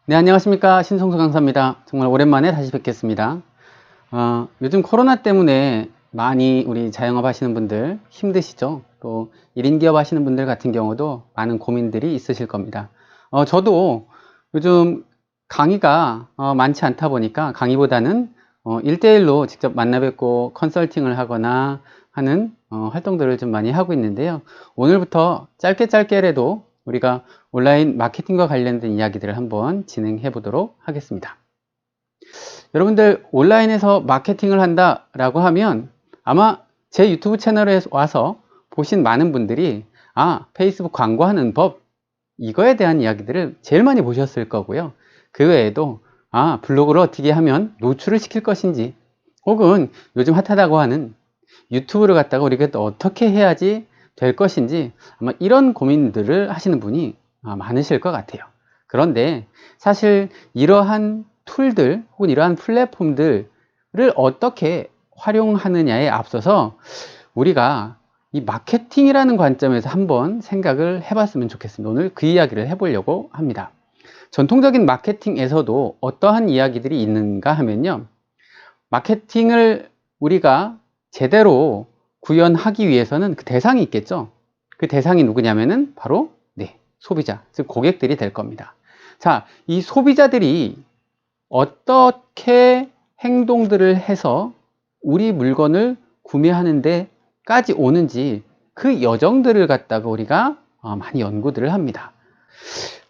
네, 안녕하십니까. 신성수 강사입니다. 정말 오랜만에 다시 뵙겠습니다. 요즘 코로나 때문에 많이 우리 자영업 하시는 분들 힘드시죠? 또 1인 기업 하시는 분들 같은 경우도 많은 고민들이 있으실 겁니다. 저도 요즘 강의가 많지 않다 보니까 강의보다는 1대1로 직접 만나 뵙고 컨설팅을 하거나 하는 활동들을 좀 많이 하고 있는데요. 오늘부터 짧게라도 우리가 온라인 마케팅과 관련된 이야기들을 한번 진행해 보도록 하겠습니다. 여러분들 온라인에서 마케팅을 한다라고 하면 아마 제 유튜브 채널에 와서 보신 많은 분들이 페이스북 광고하는 법, 이거에 대한 이야기들을 제일 많이 보셨을 거고요. 그 외에도 블로그를 어떻게 하면 노출을 시킬 것인지, 혹은 요즘 핫하다고 하는 유튜브를 갖다가 우리가 또 어떻게 해야지 될 것인지, 아마 이런 고민들을 하시는 분이 많으실 것 같아요. 그런데 사실 이러한 툴들 혹은 이러한 플랫폼들을 어떻게 활용하느냐에 앞서서 우리가 이 마케팅이라는 관점에서 한번 생각을 해봤으면 좋겠습니다. 오늘 그 이야기를 해보려고 합니다. 전통적인 마케팅에서도 어떠한 이야기들이 있는가 하면요, 마케팅을 우리가 제대로 구현하기 위해서는 그 대상이 있겠죠. 그 대상이 누구냐면은 바로 소비자, 즉 고객들이 될 겁니다. 자, 이 소비자들이 어떻게 행동들을 해서 우리 물건을 구매하는 데까지 오는지, 그 여정들을 갖다가 우리가 많이 연구들을 합니다.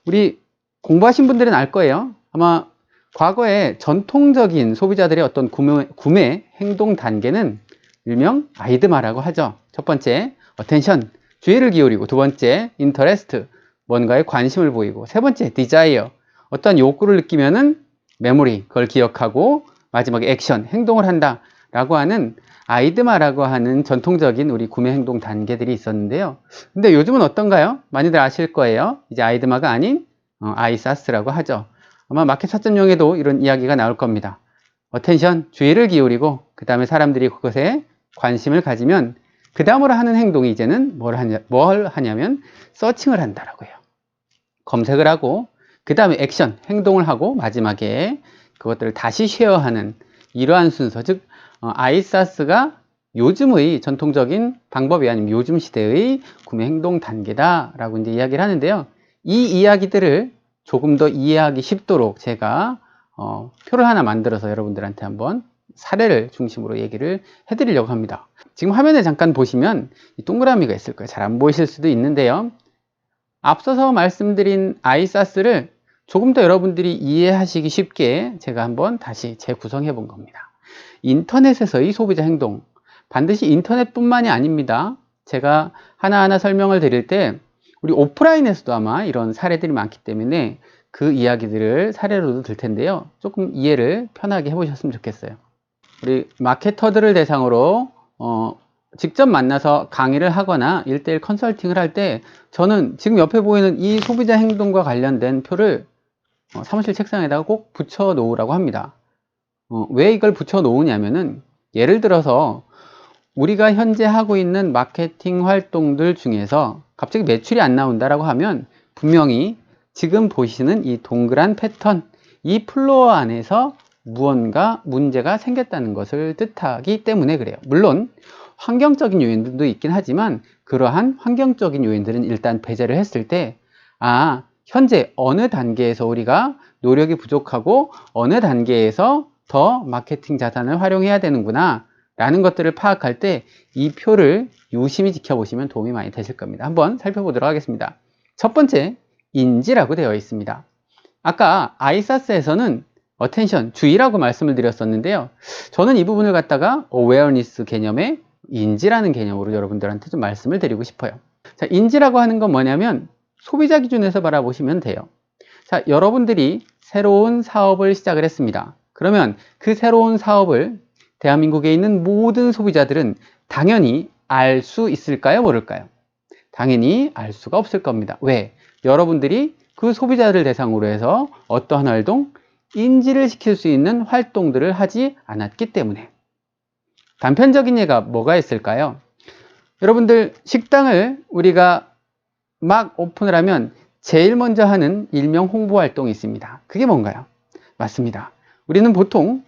우리 공부하신 분들은 알 거예요. 아마 과거에 전통적인 소비자들의 어떤 구매 행동 단계는 일명 아이드마라고 하죠. 첫 번째, attention, 주의를 기울이고, 두 번째, interest, 뭔가에 관심을 보이고, 세 번째, desire, 어떤 욕구를 느끼면은 memory, 그걸 기억하고, 마지막에 action, 행동을 한다 라고 하는 아이드마라고 하는 전통적인 우리 구매 행동 단계들이 있었는데요. 근데 요즘은 어떤가요? 많이들 아실 거예요. 이제 아이드마가 아닌 아이사스라고 하죠. 아마 마켓 4.0에도 이런 이야기가 나올 겁니다. 어텐션, 주의를 기울이고, 그 다음에 사람들이 그것에 관심을 가지면 그 다음으로 하는 행동이 이제는 뭘 하냐면 서칭을 한다라고 해요. 검색을 하고, 그 다음에 액션, 행동을 하고, 마지막에 그것들을 다시 쉐어하는 이러한 순서, 즉 아이사스가 요즘의 전통적인 방법이 아니면 요즘 시대의 구매 행동 단계다라고 이제 이야기를 하는데요. 이 이야기들을 조금 더 이해하기 쉽도록 제가 표를 하나 만들어서 여러분들한테 한번 사례를 중심으로 얘기를 해드리려고 합니다. 지금 화면에 잠깐 보시면 이 동그라미가 있을 거예요. 잘 안 보이실 수도 있는데요. 앞서서 말씀드린 아이사스를 조금 더 여러분들이 이해하시기 쉽게 제가 한번 다시 재구성해 본 겁니다. 인터넷에서의 소비자 행동, 반드시 인터넷뿐만이 아닙니다. 제가 하나하나 설명을 드릴 때 우리 오프라인에서도 아마 이런 사례들이 많기 때문에 그 이야기들을 사례로도 들 텐데요. 조금 이해를 편하게 해보셨으면 좋겠어요. 우리 마케터들을 대상으로 직접 만나서 강의를 하거나 1대1 컨설팅을 할 때 저는 지금 옆에 보이는 이 소비자 행동과 관련된 표를 사무실 책상에다가 꼭 붙여 놓으라고 합니다. 왜 이걸 붙여 놓으냐면은, 예를 들어서 우리가 현재 하고 있는 마케팅 활동들 중에서 갑자기 매출이 안 나온다라고 하면 분명히 지금 보시는 이 동그란 패턴, 이 플로어 안에서 무언가 문제가 생겼다는 것을 뜻하기 때문에 그래요. 물론 환경적인 요인들도 있긴 하지만 그러한 환경적인 요인들은 일단 배제를 했을 때 현재 어느 단계에서 우리가 노력이 부족하고 어느 단계에서 더 마케팅 자산을 활용해야 되는구나 라는 것들을 파악할 때 이 표를 유심히 지켜보시면 도움이 많이 되실 겁니다. 한번 살펴보도록 하겠습니다. 첫 번째, 인지라고 되어 있습니다. 아까 아이사스에서는 attention, 주의라고 말씀을 드렸었는데요. 저는 이 부분을 갖다가 awareness 개념의 인지라는 개념으로 여러분들한테 좀 말씀을 드리고 싶어요. 자, 인지라고 하는 건 뭐냐면 소비자 기준에서 바라보시면 돼요. 자, 여러분들이 새로운 사업을 시작을 했습니다. 그러면 그 새로운 사업을 대한민국에 있는 모든 소비자들은 당연히 알 수 있을까요? 모를까요? 당연히 알 수가 없을 겁니다. 왜? 여러분들이 그 소비자를 대상으로 해서 어떠한 활동, 인지를 시킬 수 있는 활동들을 하지 않았기 때문에. 단편적인 예가 뭐가 있을까요? 여러분들 식당을 우리가 막 오픈을 하면 제일 먼저 하는 일명 홍보 활동이 있습니다. 그게 뭔가요? 맞습니다. 우리는 보통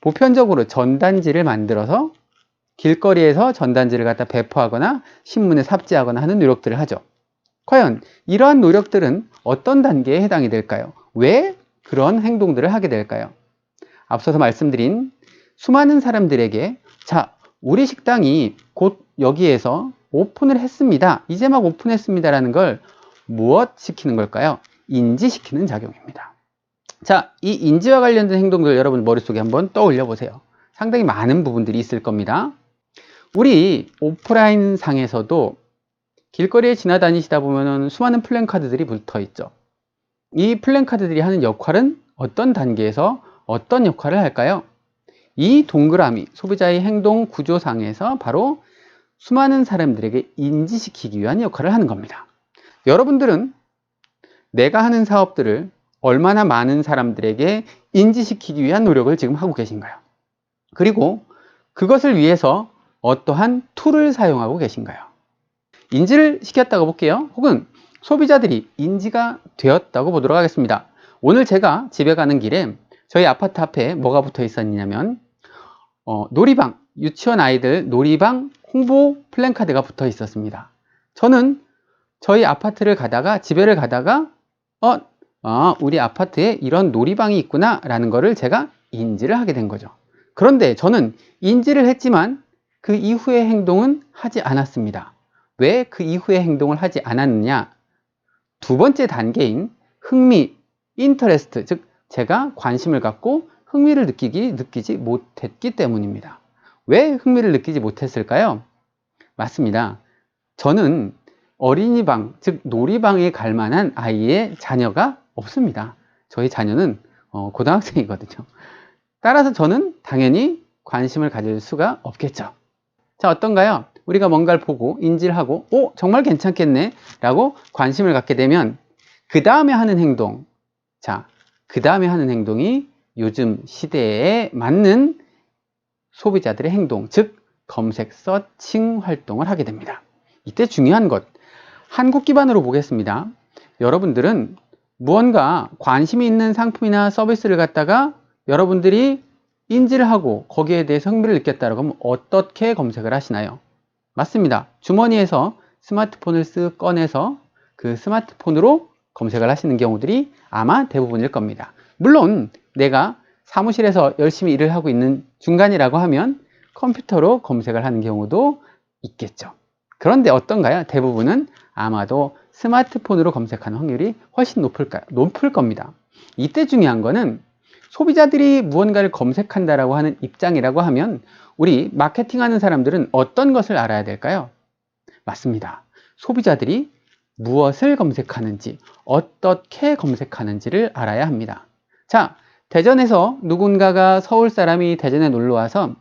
보편적으로 전단지를 만들어서 길거리에서 전단지를 갖다 배포하거나 신문에 삽지하거나 하는 노력들을 하죠. 과연 이러한 노력들은 어떤 단계에 해당이 될까요? 왜 그런 행동들을 하게 될까요? 앞서서 말씀드린 수많은 사람들에게 자, 우리 식당이 곧 여기에서 오픈을 했습니다. 이제 막 오픈했습니다. 라는 걸 무엇 시키는 걸까요? 인지시키는 작용입니다. 자, 이 인지와 관련된 행동들 여러분 머릿속에 한번 떠올려 보세요. 상당히 많은 부분들이 있을 겁니다. 우리 오프라인 상에서도 길거리에 지나다니시다 보면 수많은 플랜카드들이 붙어 있죠. 이 플랜카드들이 하는 역할은 어떤 단계에서 어떤 역할을 할까요? 이 동그라미, 소비자의 행동 구조상에서 바로 수많은 사람들에게 인지시키기 위한 역할을 하는 겁니다. 여러분들은 내가 하는 사업들을 얼마나 많은 사람들에게 인지시키기 위한 노력을 지금 하고 계신가요? 그리고 그것을 위해서 어떠한 툴을 사용하고 계신가요? 인지를 시켰다고 볼게요. 혹은 소비자들이 인지가 되었다고 보도록 하겠습니다. 오늘 제가 집에 가는 길에 저희 아파트 앞에 뭐가 붙어 있었냐면 놀이방, 유치원 아이들 놀이방 홍보 플랜카드가 붙어 있었습니다. 저는 저희 아파트를 가다가 집에를 가다가 우리 아파트에 이런 놀이방이 있구나 라는 거를 제가 인지를 하게 된 거죠. 그런데 저는 인지를 했지만 그 이후의 행동은 하지 않았습니다. 왜 그 이후의 행동을 하지 않았느냐? 두 번째 단계인 흥미, 인터레스트, 즉 제가 관심을 갖고 흥미를 느끼지 못했기 때문입니다. 왜 흥미를 느끼지 못했을까요? 맞습니다. 저는 어린이방, 즉 놀이방에 갈 만한 아이의 자녀가 없습니다. 저희 자녀는 고등학생이거든요. 따라서 저는 당연히 관심을 가질 수가 없겠죠. 자, 어떤가요? 우리가 뭔가를 보고 인지를 하고 정말 괜찮겠네 라고 관심을 갖게 되면 그 다음에 하는 행동, 자, 그 다음에 하는 행동이 요즘 시대에 맞는 소비자들의 행동, 즉 검색, 서칭 활동을 하게 됩니다. 이때 중요한 것, 한국 기반으로 보겠습니다. 여러분들은 무언가 관심이 있는 상품이나 서비스를 갖다가 여러분들이 인지를 하고 거기에 대해서 흥미를 느꼈다고 하면 어떻게 검색을 하시나요? 맞습니다. 주머니에서 스마트폰을 쓱 꺼내서 그 스마트폰으로 검색을 하시는 경우들이 아마 대부분일 겁니다. 물론 내가 사무실에서 열심히 일을 하고 있는 중간이라고 하면 컴퓨터로 검색을 하는 경우도 있겠죠. 그런데 어떤가요? 대부분은 아마도 스마트폰으로 검색하는 확률이 훨씬 높을 겁니다. 이때 중요한 거는 소비자들이 무언가를 검색한다라고 하는 입장이라고 하면 우리 마케팅하는 사람들은 어떤 것을 알아야 될까요? 맞습니다. 소비자들이 무엇을 검색하는지, 어떻게 검색하는지를 알아야 합니다. 자, 대전에서 누군가가 서울 사람이 대전에 놀러 와서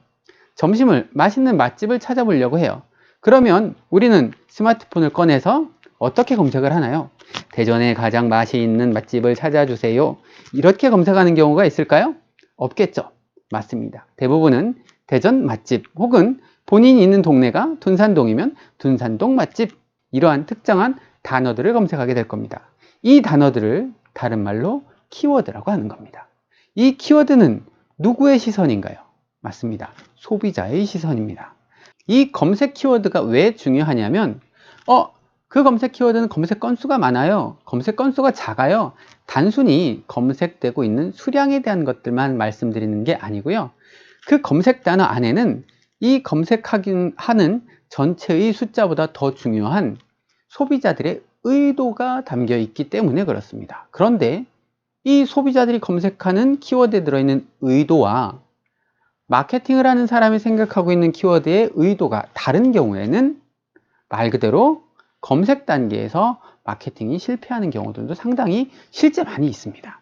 점심을 맛있는 맛집을 찾아보려고 해요. 그러면 우리는 스마트폰을 꺼내서 어떻게 검색을 하나요? 대전에 가장 맛이 있는 맛집을 찾아주세요. 이렇게 검색하는 경우가 있을까요? 없겠죠. 맞습니다. 대부분은 대전 맛집 혹은 본인이 있는 동네가 둔산동이면 둔산동 맛집, 이러한 특정한 단어들을 검색하게 될 겁니다. 이 단어들을 다른 말로 키워드라고 하는 겁니다. 이 키워드는 누구의 시선인가요? 맞습니다. 소비자의 시선입니다. 이 검색 키워드가 왜 중요하냐면 그 검색 키워드는 검색 건수가 많아요. 검색 건수가 작아요. 단순히 검색되고 있는 수량에 대한 것들만 말씀드리는 게 아니고요. 그 검색 단어 안에는 이 검색하는 전체의 숫자보다 더 중요한 소비자들의 의도가 담겨 있기 때문에 그렇습니다. 그런데 이 소비자들이 검색하는 키워드에 들어있는 의도와 마케팅을 하는 사람이 생각하고 있는 키워드의 의도가 다른 경우에는 말 그대로 검색 단계에서 마케팅이 실패하는 경우들도 상당히 실제 많이 있습니다.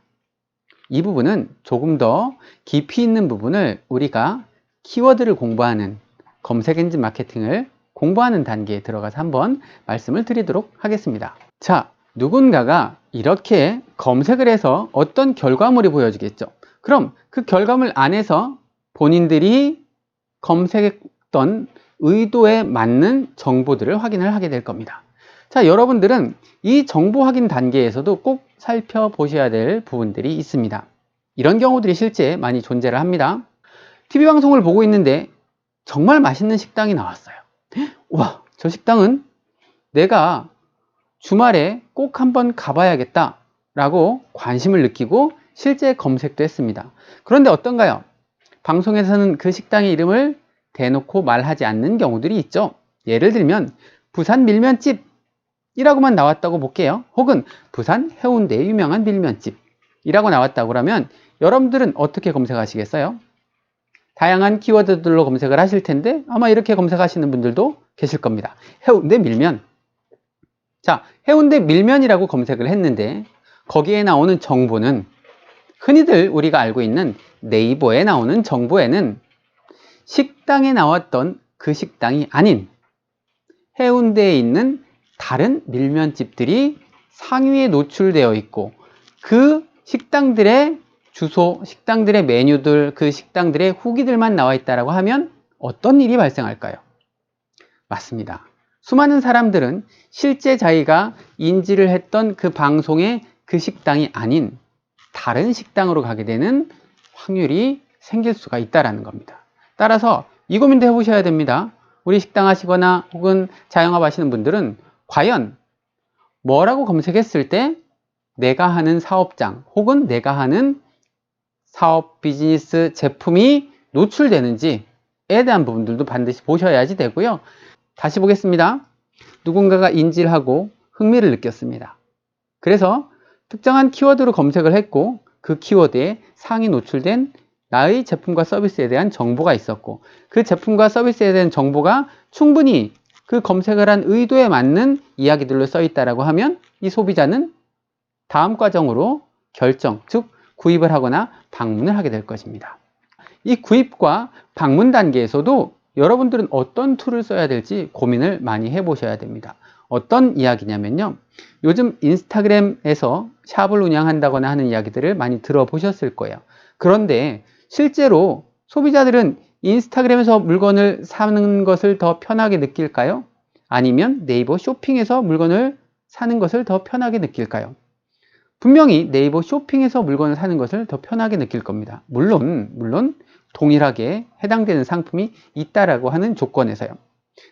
이 부분은 조금 더 깊이 있는 부분을 우리가 키워드를 공부하는 검색 엔진 마케팅을 공부하는 단계에 들어가서 한번 말씀을 드리도록 하겠습니다. 자, 누군가가 이렇게 검색을 해서 어떤 결과물이 보여지겠죠. 그럼 그 결과물 안에서 본인들이 검색했던 의도에 맞는 정보들을 확인을 하게 될 겁니다. 자, 여러분들은 이 정보 확인 단계에서도 꼭 살펴보셔야 될 부분들이 있습니다. 이런 경우들이 실제 많이 존재를 합니다. TV 방송을 보고 있는데 정말 맛있는 식당이 나왔어요. 와, 저 식당은 내가 주말에 꼭 한번 가봐야겠다 라고 관심을 느끼고 실제 검색도 했습니다. 그런데 어떤가요? 방송에서는 그 식당의 이름을 대놓고 말하지 않는 경우들이 있죠. 예를 들면 부산 밀면집이라고만 나왔다고 볼게요. 혹은 부산 해운대의 유명한 밀면집이라고 나왔다고 그러면 여러분들은 어떻게 검색하시겠어요? 다양한 키워드들로 검색을 하실 텐데 아마 이렇게 검색하시는 분들도 계실 겁니다. 해운대 밀면. 자, 해운대 밀면이라고 검색을 했는데 거기에 나오는 정보는 흔히들 우리가 알고 있는 네이버에 나오는 정보에는 식당에 나왔던 그 식당이 아닌 해운대에 있는 다른 밀면집들이 상위에 노출되어 있고 그 식당들의 주소, 식당들의 메뉴들, 그 식당들의 후기들만 나와 있다고 하면 어떤 일이 발생할까요? 맞습니다. 수많은 사람들은 실제 자기가 인지를 했던 그 방송의 그 식당이 아닌 다른 식당으로 가게 되는 확률이 생길 수가 있다는 겁니다. 따라서 이 고민도 해보셔야 됩니다. 우리 식당 하시거나 혹은 자영업 하시는 분들은 과연 뭐라고 검색했을 때 내가 하는 사업장 혹은 내가 하는 사업, 비즈니스, 제품이 노출되는지에 대한 부분들도 반드시 보셔야지 되고요. 다시 보겠습니다. 누군가가 인지를 하고 흥미를 느꼈습니다. 그래서 특정한 키워드로 검색을 했고 그 키워드에 상위 노출된 나의 제품과 서비스에 대한 정보가 있었고 그 제품과 서비스에 대한 정보가 충분히 그 검색을 한 의도에 맞는 이야기들로 써 있다고 하면 이 소비자는 다음 과정으로 결정, 즉 구입을 하거나 방문을 하게 될 것입니다. 이 구입과 방문 단계에서도 여러분들은 어떤 툴을 써야 될지 고민을 많이 해보셔야 됩니다. 어떤 이야기냐면요. 요즘 인스타그램에서 샵을 운영한다거나 하는 이야기들을 많이 들어보셨을 거예요. 그런데 실제로 소비자들은 인스타그램에서 물건을 사는 것을 더 편하게 느낄까요? 아니면 네이버 쇼핑에서 물건을 사는 것을 더 편하게 느낄까요? 분명히 네이버 쇼핑에서 물건을 사는 것을 더 편하게 느낄 겁니다. 물론 동일하게 해당되는 상품이 있다라고 하는 조건에서요.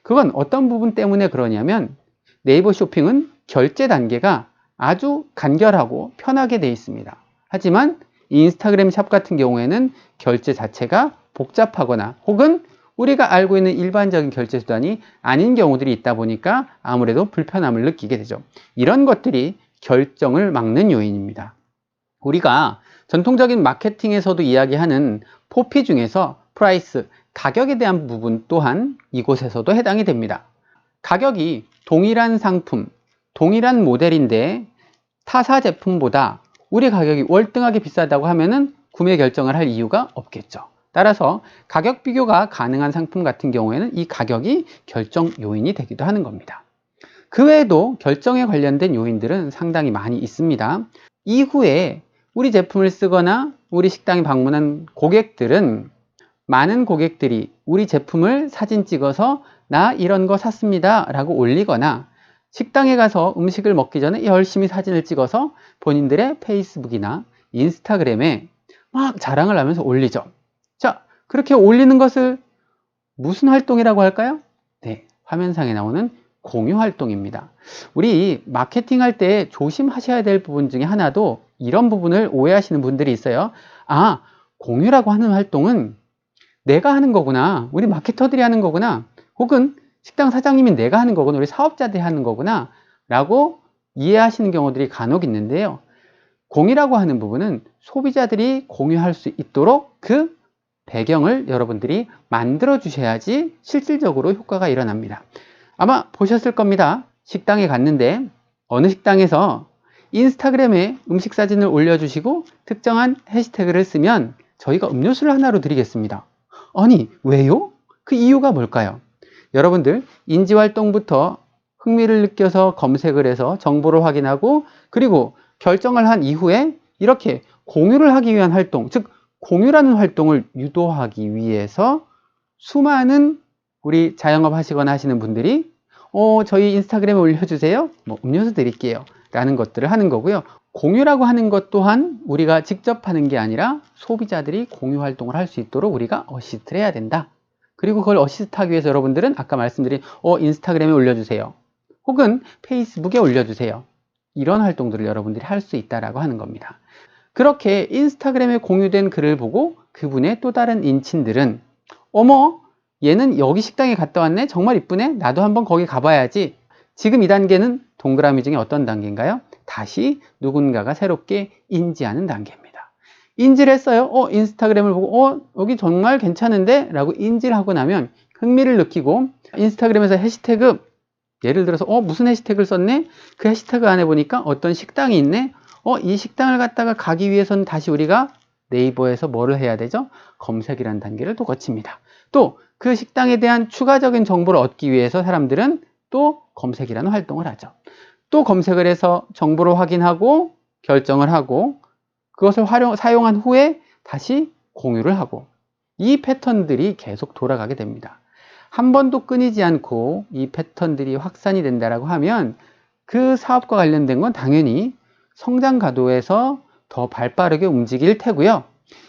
그건 어떤 부분 때문에 그러냐면 네이버 쇼핑은 결제 단계가 아주 간결하고 편하게 되어 있습니다. 하지만 인스타그램 샵 같은 경우에는 결제 자체가 복잡하거나 혹은 우리가 알고 있는 일반적인 결제 수단이 아닌 경우들이 있다 보니까 아무래도 불편함을 느끼게 되죠. 이런 것들이 결정을 막는 요인입니다. 우리가 전통적인 마케팅에서도 이야기하는 포피 중에서 프라이스, 가격에 대한 부분 또한 이곳에서도 해당이 됩니다. 가격이 동일한 상품, 동일한 모델인데 타사 제품보다 우리 가격이 월등하게 비싸다고 하면은 구매 결정을 할 이유가 없겠죠. 따라서 가격 비교가 가능한 상품 같은 경우에는 이 가격이 결정 요인이 되기도 하는 겁니다. 그 외에도 결정에 관련된 요인들은 상당히 많이 있습니다. 이후에 우리 제품을 쓰거나 우리 식당에 방문한 고객들은 많은 고객들이 우리 제품을 사진 찍어서 나 이런 거 샀습니다 라고 올리거나 식당에 가서 음식을 먹기 전에 열심히 사진을 찍어서 본인들의 페이스북이나 인스타그램에 막 자랑을 하면서 올리죠. 자, 그렇게 올리는 것을 무슨 활동이라고 할까요? 네, 화면상에 나오는 공유 활동입니다. 우리 마케팅 할 때 조심하셔야 될 부분 중에 하나도 이런 부분을 오해하시는 분들이 있어요. 아, 공유라고 하는 활동은 내가 하는 거구나. 우리 마케터들이 하는 거구나. 혹은 식당 사장님이 내가 하는 거구나. 우리 사업자들이 하는 거구나. 라고 이해하시는 경우들이 간혹 있는데요. 공유라고 하는 부분은 소비자들이 공유할 수 있도록 그 배경을 여러분들이 만들어 주셔야지 실질적으로 효과가 일어납니다. 아마 보셨을 겁니다. 식당에 갔는데 어느 식당에서 인스타그램에 음식 사진을 올려주시고 특정한 해시태그를 쓰면 저희가 음료수를 하나로 드리겠습니다. 아니, 왜요? 그 이유가 뭘까요? 여러분들 인지활동부터 흥미를 느껴서 검색을 해서 정보를 확인하고 그리고 결정을 한 이후에 이렇게 공유를 하기 위한 활동, 즉 공유라는 활동을 유도하기 위해서 수많은 우리 자영업 하시거나 하시는 분들이 저희 인스타그램에 올려주세요. 뭐 음료수 드릴게요. 라는 것들을 하는 거고요. 공유라고 하는 것 또한 우리가 직접 하는 게 아니라 소비자들이 공유 활동을 할 수 있도록 우리가 어시스트를 해야 된다. 그리고 그걸 어시스트하기 위해서 여러분들은 아까 말씀드린 인스타그램에 올려주세요. 혹은 페이스북에 올려주세요. 이런 활동들을 여러분들이 할 수 있다라고 하는 겁니다. 그렇게 인스타그램에 공유된 글을 보고 그분의 또 다른 인친들은 어머, 얘는 여기 식당에 갔다 왔네? 정말 이쁘네? 나도 한번 거기 가봐야지. 지금 이 단계는 동그라미 중에 어떤 단계인가요? 다시 누군가가 새롭게 인지하는 단계입니다. 인지를 했어요. 인스타그램을 보고 여기 정말 괜찮은데? 라고 인지를 하고 나면 흥미를 느끼고 인스타그램에서 해시태그, 예를 들어서 무슨 해시태그를 썼네? 그 해시태그 안에 보니까 어떤 식당이 있네? 이 식당을 갖다가 가기 위해서는 다시 우리가 네이버에서 뭐를 해야 되죠? 검색이라는 단계를 또 거칩니다. 또 그 식당에 대한 추가적인 정보를 얻기 위해서 사람들은 또 검색이라는 활동을 하죠. 또 검색을 해서 정보를 확인하고 결정을 하고 그것을 사용한 후에 다시 공유를 하고 이 패턴들이 계속 돌아가게 됩니다. 한 번도 끊이지 않고 이 패턴들이 확산이 된다라고 하면 그 사업과 관련된 건 당연히 성장 가도에서 더 발빠르게 움직일 테고요.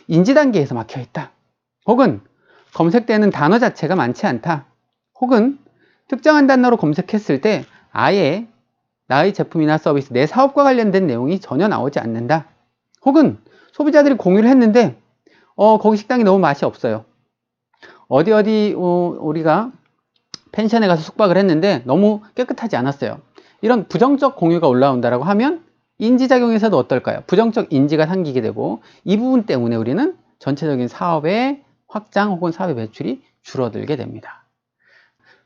인지 단계에서 막혀 있다. 혹은 검색되는 단어 자체가 많지 않다. 혹은 특정한 단어로 검색했을 때 아예 나의 제품이나 서비스, 내 사업과 관련된 내용이 전혀 나오지 않는다. 혹은 소비자들이 공유를 했는데 거기 식당이 너무 맛이 없어요. 어디 우리가 펜션에 가서 숙박을 했는데 너무 깨끗하지 않았어요. 이런 부정적 공유가 올라온다라고 하면 인지작용에서도 어떨까요? 부정적 인지가 생기게 되고 이 부분 때문에 우리는 전체적인 사업의 확장 혹은 사업의 매출이 줄어들게 됩니다.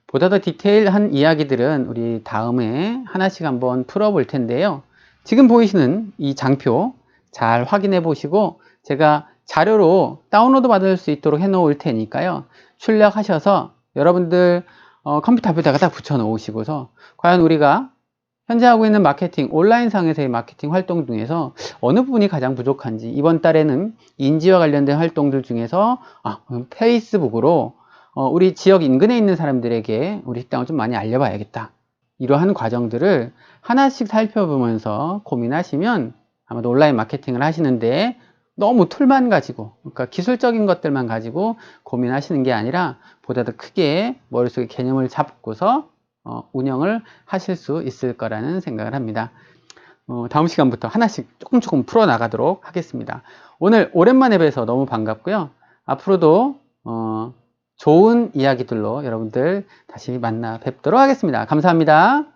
보다 더 디테일한 이야기들은 우리 다음에 하나씩 한번 풀어볼 텐데요. 지금 보이시는 이 장표 잘 확인해 보시고 제가 자료로 다운로드 받을 수 있도록 해 놓을 테니까요. 출력하셔서 여러분들 컴퓨터 앞에다가 딱 붙여 놓으시고서 과연 우리가 현재 하고 있는 마케팅, 온라인상에서의 마케팅 활동 중에서 어느 부분이 가장 부족한지 이번 달에는 인지와 관련된 활동들 중에서 페이스북으로 우리 지역 인근에 있는 사람들에게 우리 식당을 좀 많이 알려봐야겠다. 이러한 과정들을 하나씩 살펴보면서 고민하시면 아마도 온라인 마케팅을 하시는데 너무 툴만 가지고, 그러니까 기술적인 것들만 가지고 고민하시는 게 아니라 보다 더 크게 머릿속에 개념을 잡고서 운영을 하실 수 있을 거라는 생각을 합니다. 다음 시간부터 하나씩 조금 풀어나가도록 하겠습니다. 오늘 오랜만에 뵈서 너무 반갑고요. 앞으로도 좋은 이야기들로 여러분들 다시 만나 뵙도록 하겠습니다. 감사합니다.